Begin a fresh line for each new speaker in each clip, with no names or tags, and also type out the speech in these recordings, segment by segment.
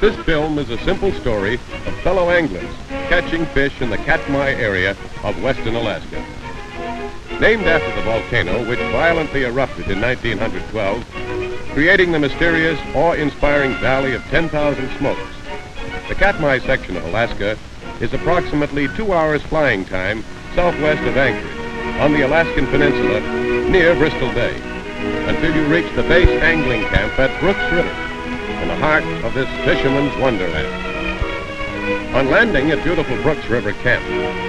This film is a simple story of fellow anglers catching fish in the Katmai area of western Alaska. Named after the volcano which violently erupted in 1912, creating the mysterious, awe-inspiring Valley of 10,000 Smokes, the Katmai section of Alaska is approximately 2 hours flying time southwest of Anchorage on the Alaskan Peninsula near Bristol Bay, until you reach the base angling camp at Brooks River, in the heart of this fisherman's wonderland. On landing at beautiful Brooks River Camp,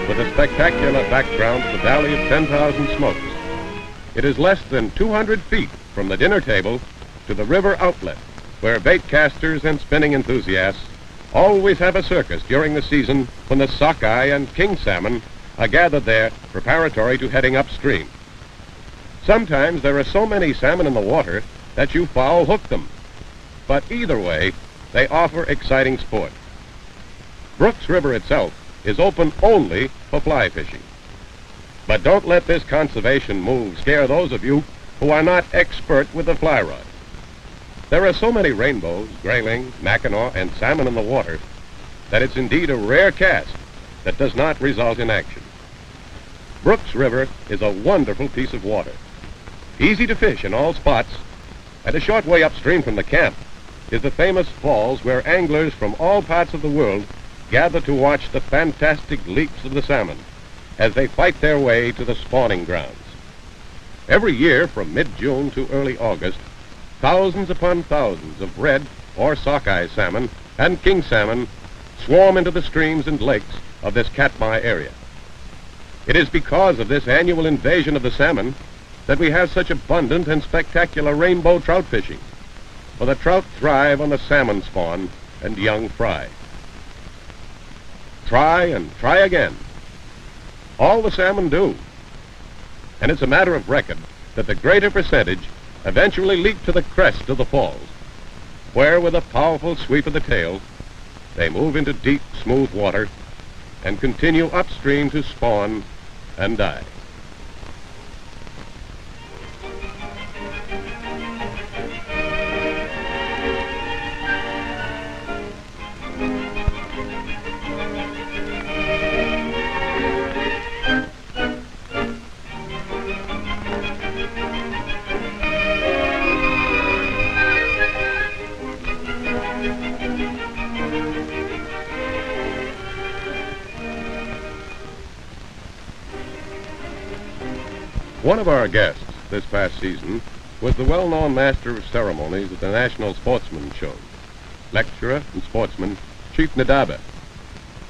with a spectacular background to the Valley of 10,000 Smokes, it is less than 200 feet from the dinner table to the river outlet, where bait casters and spinning enthusiasts always have a circus during the season when the sockeye and king salmon are gathered there preparatory to heading upstream. Sometimes there are so many salmon in the water that you foul hook them, but either way, they offer exciting sport. Brooks River itself is open only for fly fishing. But don't let this conservation move scare those of you who are not expert with the fly rod. There are so many rainbows, grayling, mackinaw, and salmon in the water that it's indeed a rare cast that does not result in action. Brooks River is a wonderful piece of water, easy to fish in all spots, and a short way upstream from the camp is the famous falls where anglers from all parts of the world gather to watch the fantastic leaps of the salmon as they fight their way to the spawning grounds. Every year from mid-June to early August, thousands upon thousands of red or sockeye salmon and king salmon swarm into the streams and lakes of this Katmai area. It is because of this annual invasion of the salmon that we have such abundant and spectacular rainbow trout fishing, for the trout thrive on the salmon spawn and young fry. Try and try again. All the salmon do. And it's a matter of record that the greater percentage eventually leap to the crest of the falls, where with a powerful sweep of the tail, they move into deep, smooth water and continue upstream to spawn and die. One of our guests this past season was the well-known master of ceremonies at the National Sportsman Show, lecturer and sportsman Chief Nadaba.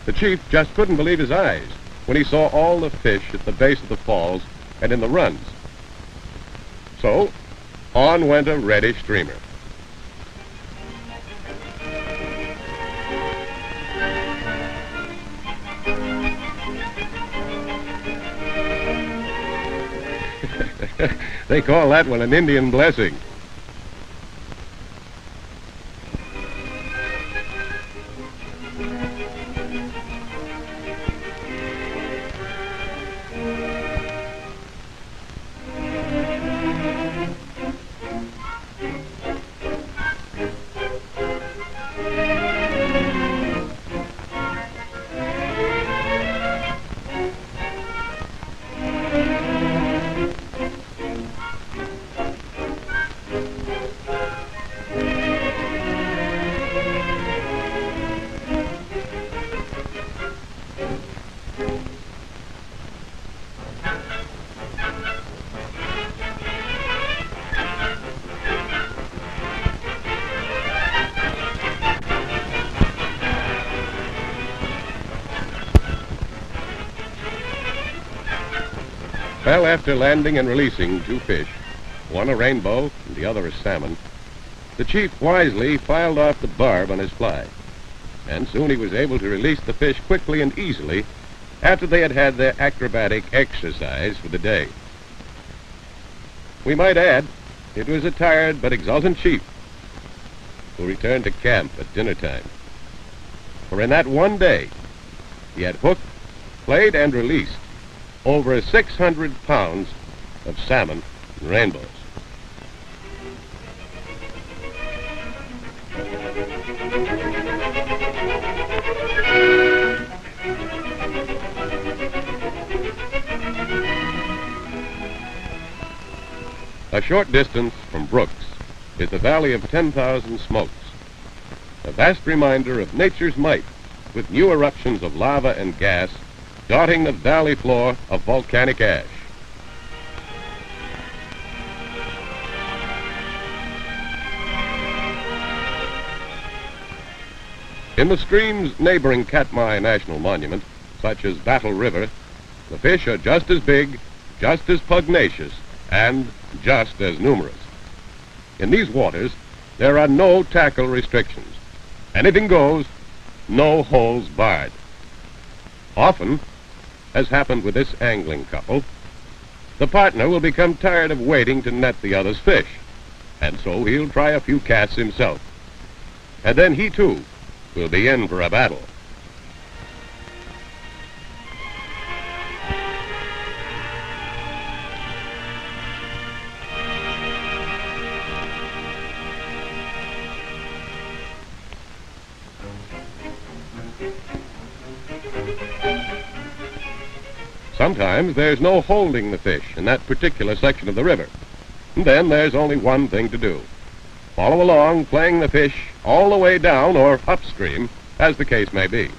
The chief just couldn't believe his eyes when he saw all the fish at the base of the falls and in the runs. So, on went a reddish streamer. They call that one an Indian blessing. Well, after landing and releasing 2 fish, one a rainbow and the other a salmon, the chief wisely filed off the barb on his fly, and soon he was able to release the fish quickly and easily after they had had their acrobatic exercise for the day. We might add, it was a tired but exultant chief who returned to camp at dinner time, for in that one day he had hooked, played, and released over 600 pounds of salmon and rainbows. A short distance from Brooks is the Valley of 10,000 Smokes, a vast reminder of nature's might, with new eruptions of lava and gas dotting the valley floor of volcanic ash. In the streams neighboring Katmai National Monument, such as Battle River, the fish are just as big, just as pugnacious, and just as numerous. In these waters, there are no tackle restrictions. Anything goes, no holes barred. Often, as happened with this angling couple, the partner will become tired of waiting to net the other's fish, and so he'll try a few casts himself. And then he, too, will be in for a battle. Sometimes there's no holding the fish in that particular section of the river. And then there's only one thing to do. Follow along, playing the fish all the way down or upstream, as the case may be.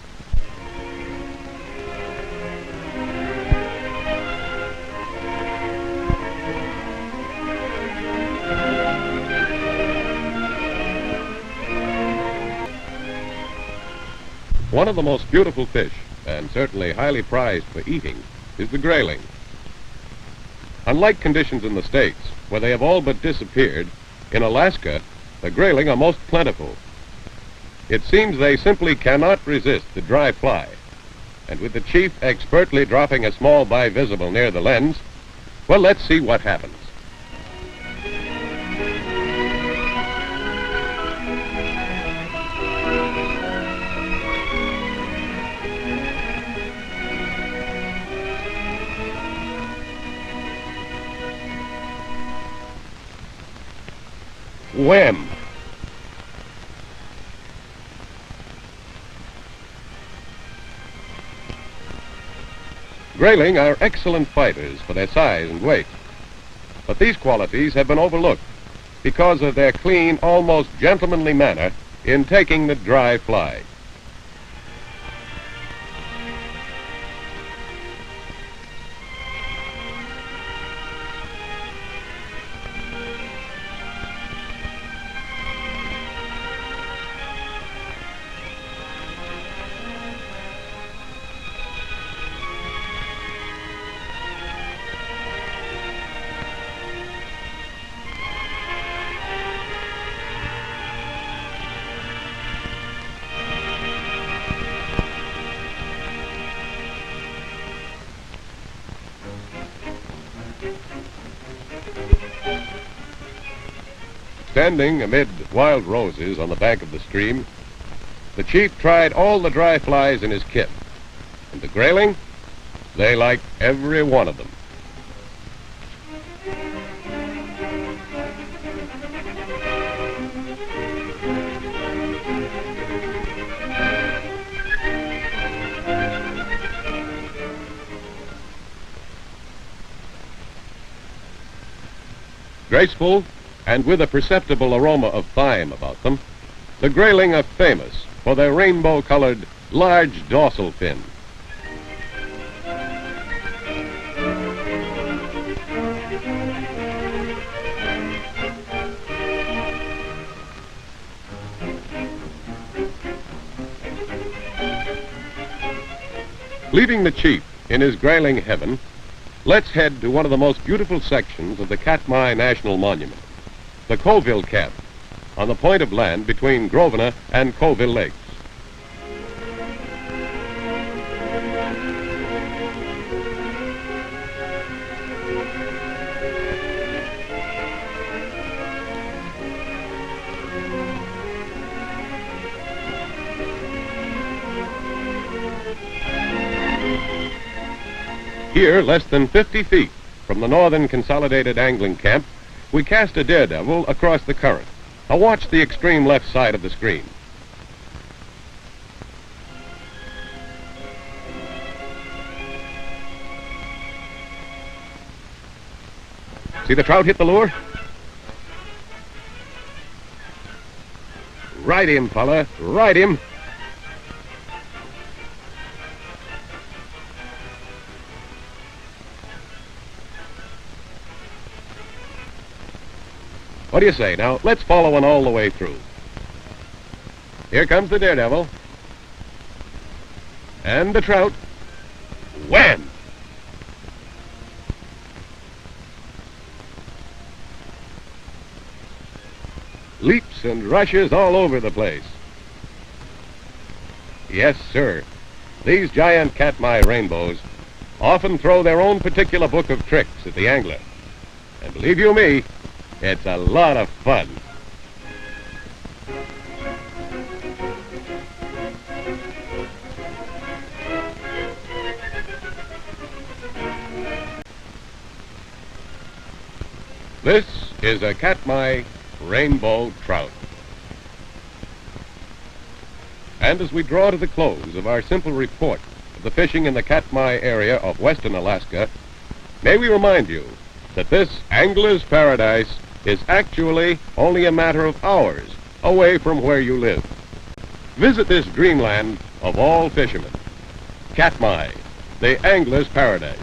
One of the most beautiful fish, and certainly highly prized for eating, is the grayling. Unlike conditions in the States, where they have all but disappeared, in Alaska, the grayling are most plentiful. It seems they simply cannot resist the dry fly, and with the chief expertly dropping a small bivisible near the lens, well, let's see what happens. Wham! Grayling are excellent fighters for their size and weight, but these qualities have been overlooked because of their clean, almost gentlemanly manner in taking the dry fly. Standing amid wild roses on the bank of the stream, the chief tried all the dry flies in his kit, and the grayling, they liked every one of them. Graceful, and with a perceptible aroma of thyme about them, the grayling are famous for their rainbow-colored, large dorsal fin. Leaving the chief in his grayling heaven, let's head to one of the most beautiful sections of the Katmai National Monument, the Colville Camp, on the point of land between Grosvenor and Colville Lakes. Here, less than 50 feet from the Northern Consolidated Angling Camp, we cast a daredevil across the current. Now watch the extreme left side of the screen. See the trout hit the lure? Ride him, fella. Ride him. What do you say? Now, let's follow one all the way through. Here comes the daredevil. And the trout. Wham! Leaps and rushes all over the place. Yes, sir. These giant katmai rainbows often throw their own particular book of tricks at the angler. And believe you me, it's a lot of fun. This is a katmai rainbow trout. And as we draw to the close of our simple report of the fishing in the Katmai area of western Alaska, may we remind you that this angler's paradise is actually only a matter of hours away from where you live. Visit this dreamland of all fishermen, Katmai, the angler's paradise.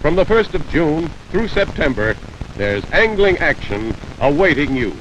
From the 1st of June through September, there's angling action awaiting you.